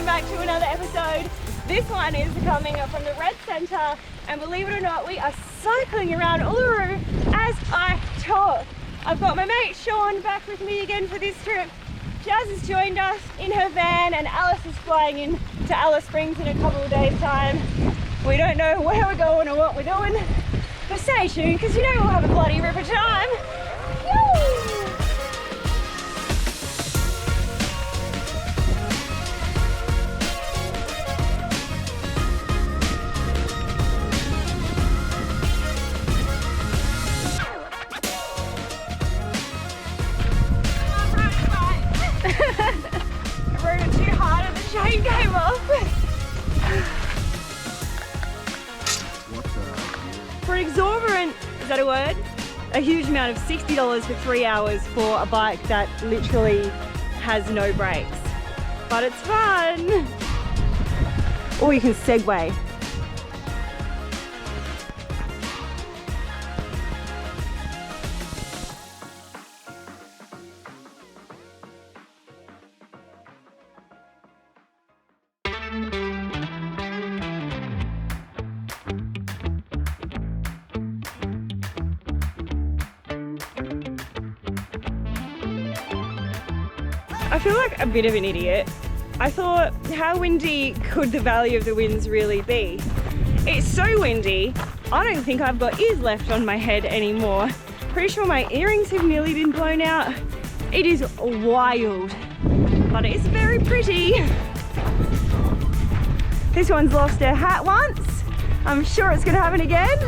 back to another episode. This one is coming from the Red Centre, and believe it or not, we are cycling around Uluru as I talk. I've got my mate Sean back with me again for this trip. Jazz has joined us in her van, and Alice is flying in to Alice Springs in a couple of days' time. We don't know where we're going or what we're doing, but stay tuned because you know we'll have a bloody ripper time. Woo! I rode it too hard and the chain came off. For an exorbitant, is that a word? A huge amount of $60 for 3 hours for a bike that literally has no brakes. But it's fun. Or you can segway. I feel like a bit of an idiot. I thought, how windy could the Valley of the Winds really be? It's so windy, I don't think I've got ears left on my head anymore. Pretty sure my earrings have nearly been blown out. It is wild, but it's very pretty. This one's lost her hat once. I'm sure it's gonna happen again.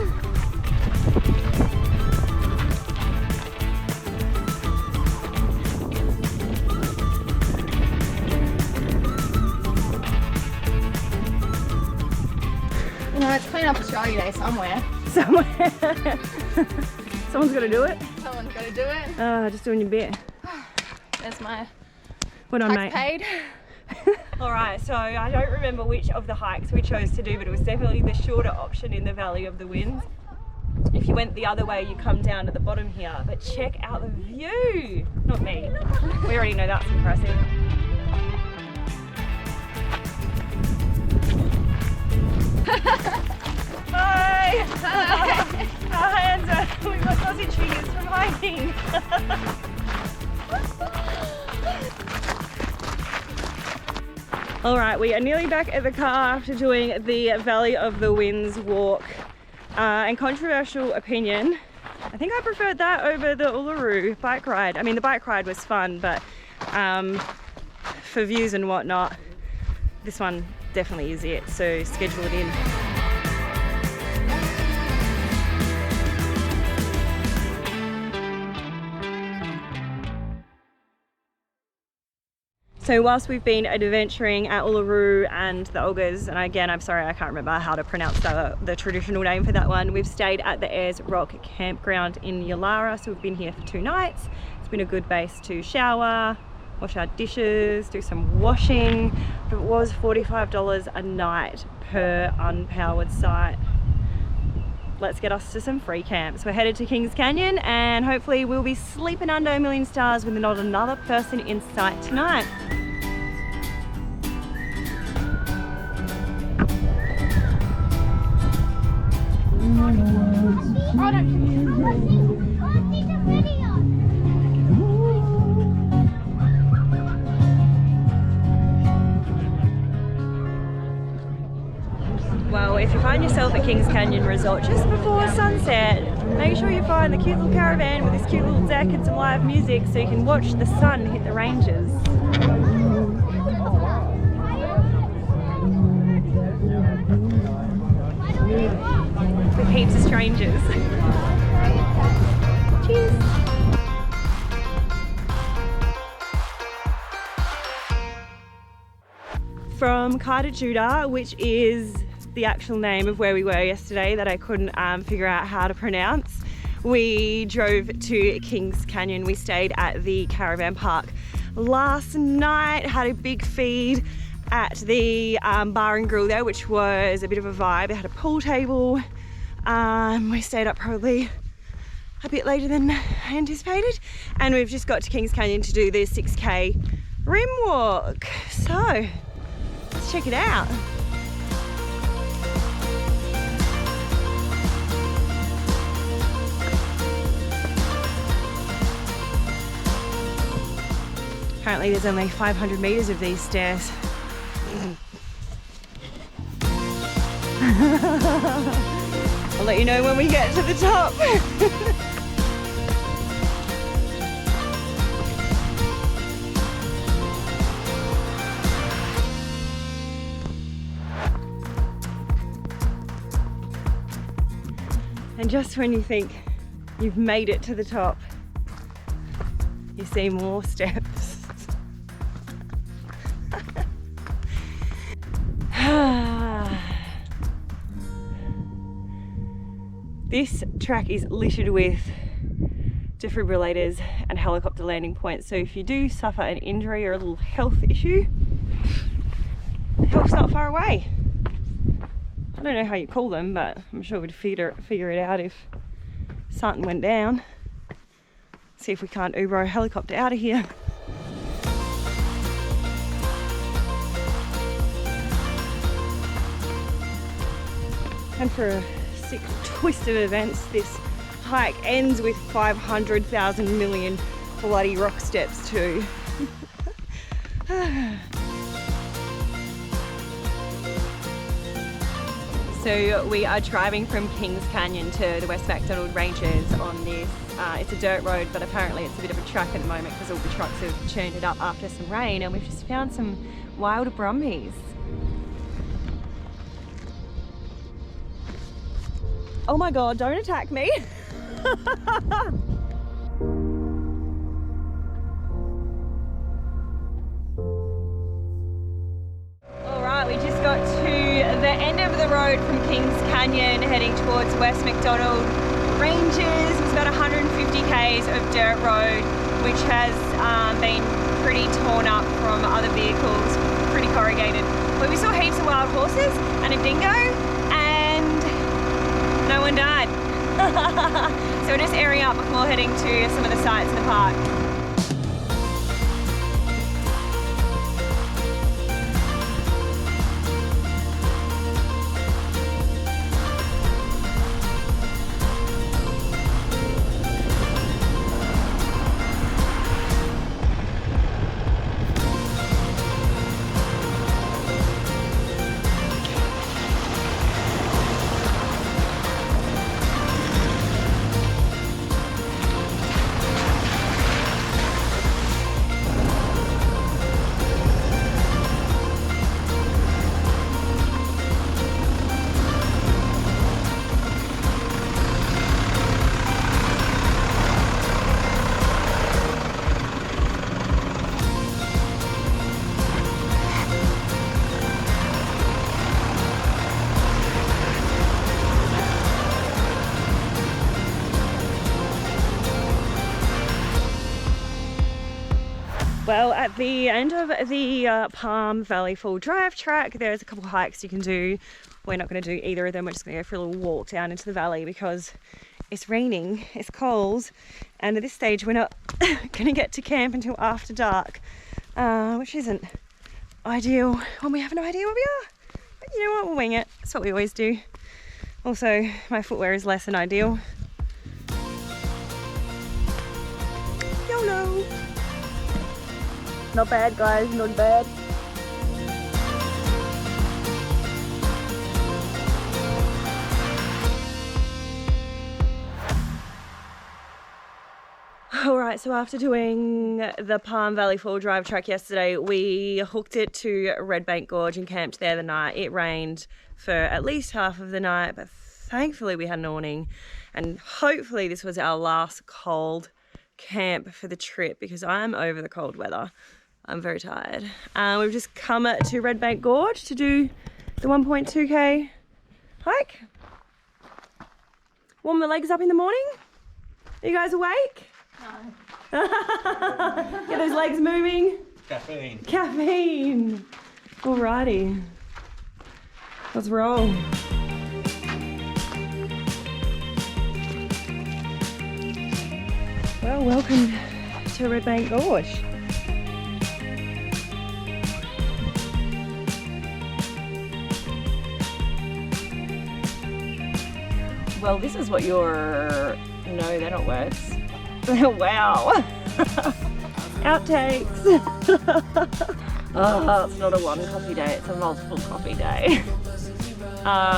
You know, it's Clean Up Australia Day somewhere. Somewhere. Someone's got to do it. Someone's got to do it. Just doing your bit. There's my Well done, tax mate. paid. Alright, so I don't remember which of the hikes we chose to do, but it was definitely the shorter option in the Valley of the Winds. If you went the other way, you come down to the bottom here, but check out the view. Not me. We already know that's impressive. Hi! Hi! Our hands are, we've got sausage fingers from hiking. Alright, we are nearly back at the car after doing the Valley of the Winds walk. And controversial opinion, I think I preferred that over the Uluru bike ride. I mean, the bike ride was fun, but for views and whatnot, this one definitely is it, so schedule it in. So whilst we've been adventuring at Uluru and the Ogres, and again, I'm sorry, I can't remember how to pronounce the traditional name for that one, we've stayed at the Ayers Rock campground in Uluru, so we've been here for 2 nights. It's been a good base to shower, wash our dishes, do some washing. It was $45 a night per unpowered site. Let's get us to some free camps. We're headed to Kings Canyon, and hopefully we'll be sleeping under a million stars with not another person in sight tonight. Well, if you find yourself at Kings Canyon Resort just before sunset, make sure you find the cute little caravan with this cute little deck and some live music so you can watch the sun hit the ranges. With heaps of strangers. Cheers! From Kata Tjuta, which is the actual name of where we were yesterday that I couldn't figure out how to pronounce, we drove to Kings Canyon. We stayed at the caravan park last night, had a big feed at the bar and grill there, which was a bit of a vibe. It had a pool table. We stayed up probably a bit later than anticipated, and we've just got to Kings Canyon to do the 6K rim walk. So Let's check it out. Apparently there's only 500 meters of these stairs. I'll let you know when we get to the top. And just when you think you've made it to the top, you see more steps. This track is littered with defibrillators and helicopter landing points, so if you do suffer an injury or a little health issue, help's not far away. I don't know how you call them, but I'm sure we'd figure it out if something went down. See if we can't Uber a helicopter out of here. And for a sick twist of events, this hike ends with 500,000 million bloody rock steps too. So we are driving from Kings Canyon to the West McDonald Ranges on this. It's a dirt road, but apparently it's a bit of a track at the moment because all the trucks have churned it up after some rain, and we've just found some wild brumbies. Oh my God, don't attack me. All right, we just got to the end of the road from Kings Canyon heading towards West McDonald Ranges. It's about 150 k's of dirt road, which has been pretty torn up from other vehicles, pretty corrugated. But we saw heaps of wild horses and a dingo, and no one died. So we're just airing up before heading to some of the sites in the park. Well, at the end of the Palm Valley Fall Drive track, there's a couple of hikes you can do. We're not going to do either of them. We're just going to go for a little walk down into the valley because it's raining, it's cold, and at this stage we're not going to get to camp until after dark, which isn't ideal when we have no idea where we are. But you know what, we'll wing it. That's what we always do. Also, my footwear is less than ideal. YOLO! Not bad, guys, not bad. Alright, so after doing the Palm Valley Fall Drive track yesterday, we hooked it to Bank Gorge and camped there the night. It rained for at least half of the night, but thankfully we had an awning, and hopefully this was our last cold camp for the trip because I'm over the cold weather. I'm very tired. We've just come to Bank Gorge to do the 1.2k hike. Warm the legs up in the morning. Are you guys awake? No. Get those legs moving. Caffeine. Caffeine. Alrighty. Let's roll. Well, welcome to Bank Gorge. Well, this is what your... No, they're not words. Wow. Outtakes. Oh, it's not a one coffee day, it's a multiple coffee day.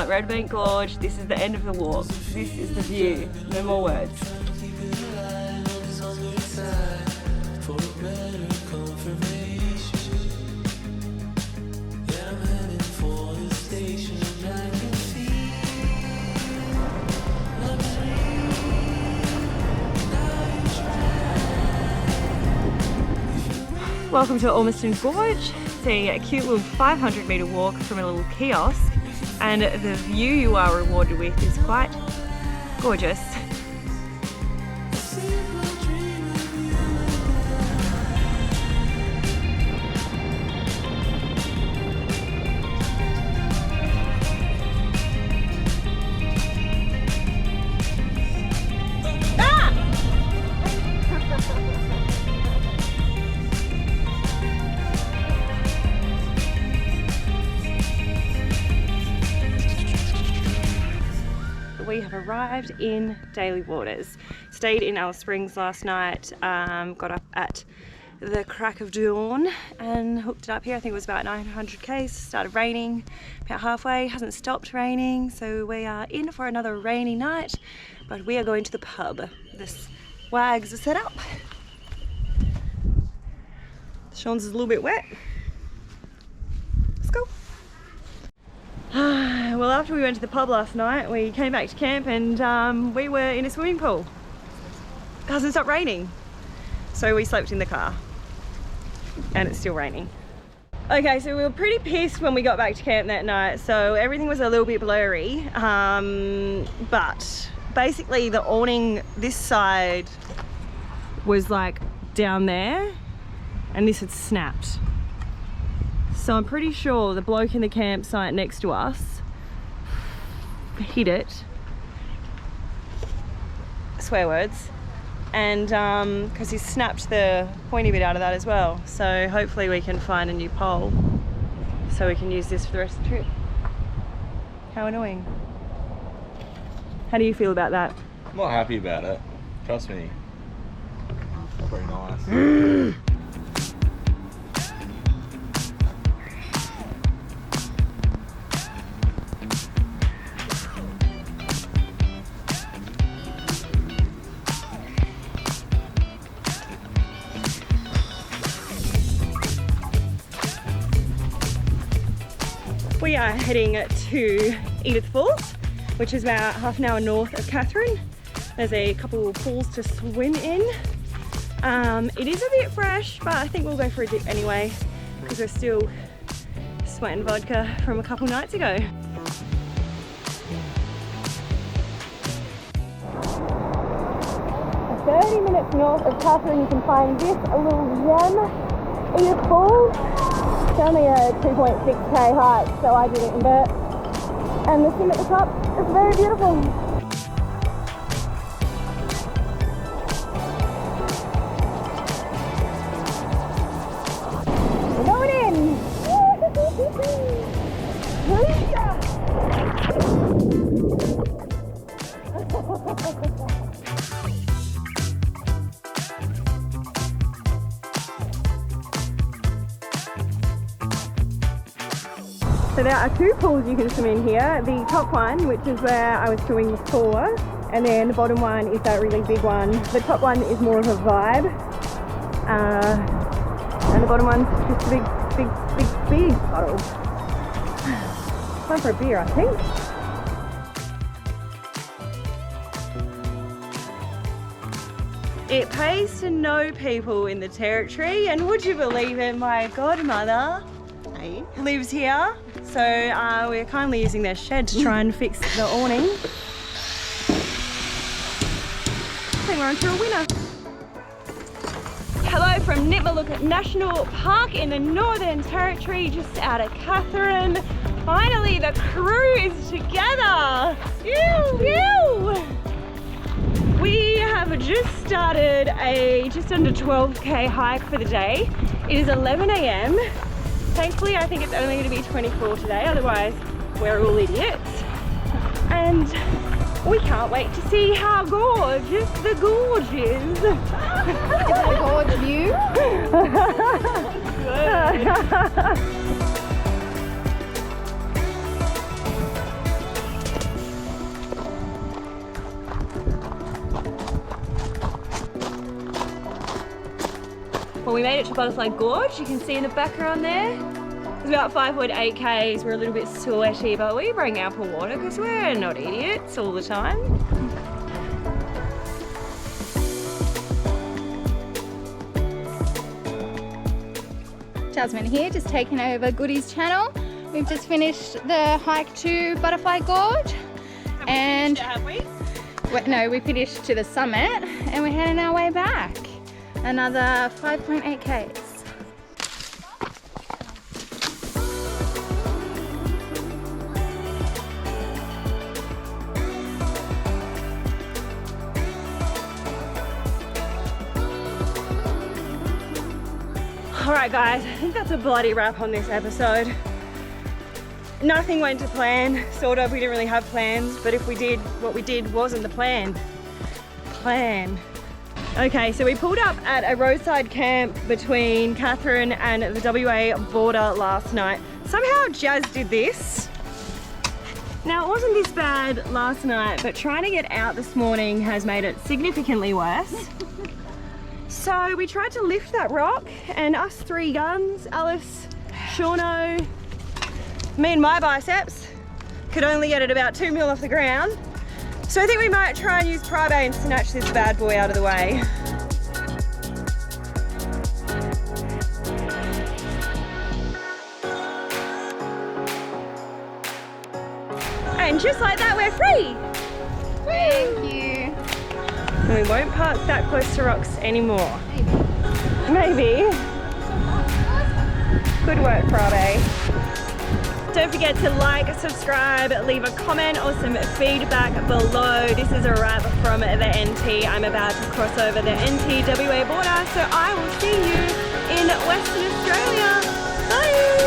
Road to Bank Gorge, this is the end of the walk. This is the view, no more words. Welcome to Ormiston Gorge. It's a cute little 500-metre walk from a little kiosk, and the view you are rewarded with is quite gorgeous. We have arrived in Daly Waters. Stayed in Alice Springs last night, got up at the crack of dawn and hooked it up here. I think it was about 900 k's. Started raining about halfway, hasn't stopped raining, so we are in for another rainy night, but we are going to the pub. The wags are set up. Sean's is a little bit wet. Let's go. Well, after we went to the pub last night, we came back to camp and we were in a swimming pool. It hasn't stopped raining. So we slept in the car and it's still raining. Okay, so we were pretty pissed when we got back to camp that night. So everything was a little bit blurry, but basically the awning this side was like down there and this had snapped. So I'm pretty sure the bloke in the campsite next to us hit it, swear words, and because he snapped the pointy bit out of that as well. So hopefully we can find a new pole so we can use this for the rest of the trip. How annoying. How do you feel about that? I'm not happy about it, trust me. Very nice. We are heading to Edith Falls, which is about half an hour north of Katherine. There's a couple of pools to swim in. It is a bit fresh, but I think we'll go for a dip anyway because we're still sweating vodka from a couple nights ago. At 30 minutes north of Katherine, you can find this little gem, Edith Falls. It's only a 2.6k hike, so I did it in dirt. And the swim at the top is very beautiful. We're going in! So there are two pools you can swim in here. The top one, which is where I was swimming before, and then the bottom one is that really big one. The top one is more of a vibe, and the bottom one's just a big puddle. Time for a beer, I think. It pays to know people in the territory, and would you believe it, my godmother lives here. So we're kindly using their shed to try and fix the awning. I think we're onto a winner. Hello from Finke National Park in the Northern Territory, just out of Katherine. Finally, the crew is together. Ew. We have just started a just under 12k hike for the day. It is 11 AM. Thankfully, I think it's only going to be 24 today, otherwise we're all idiots. And We can't wait to see how gorgeous the gorge is. Is it a gorge view? Well, we made it to Butterfly Gorge. You can see in the background there. It's about 5.8 k's. We're a little bit sweaty, but we bring ample water because we're not idiots all the time. Jasmine here, just taking over Goody's channel. We've just finished the hike to Butterfly Gorge. And have we? no, we finished to the summit and we're heading our way back. Another 5.8 k's. Alright guys, I think that's a bloody wrap on this episode. Nothing went to plan, sort of. We didn't really have plans, but if we did, what we did wasn't the plan. Okay, so we pulled up at a roadside camp between Catherine and the WA border last night. Somehow Jazz did this. Now, it wasn't this bad last night, but trying to get out this morning has made it significantly worse. So we tried to lift that rock, and us three guns, Alice, Shauno, me and my biceps, could only get it about 2 mil off the ground. So I think we might try and use Prado and snatch this bad boy out of the way. And just like that, we're free! Thank you. And we won't park that close to rocks anymore. Maybe. Good work, Prado. Don't forget to like, subscribe, leave a comment or some feedback below. This is a wrap from the NT. I'm about to cross over the NT WA border, so I will see you in Western Australia. Bye!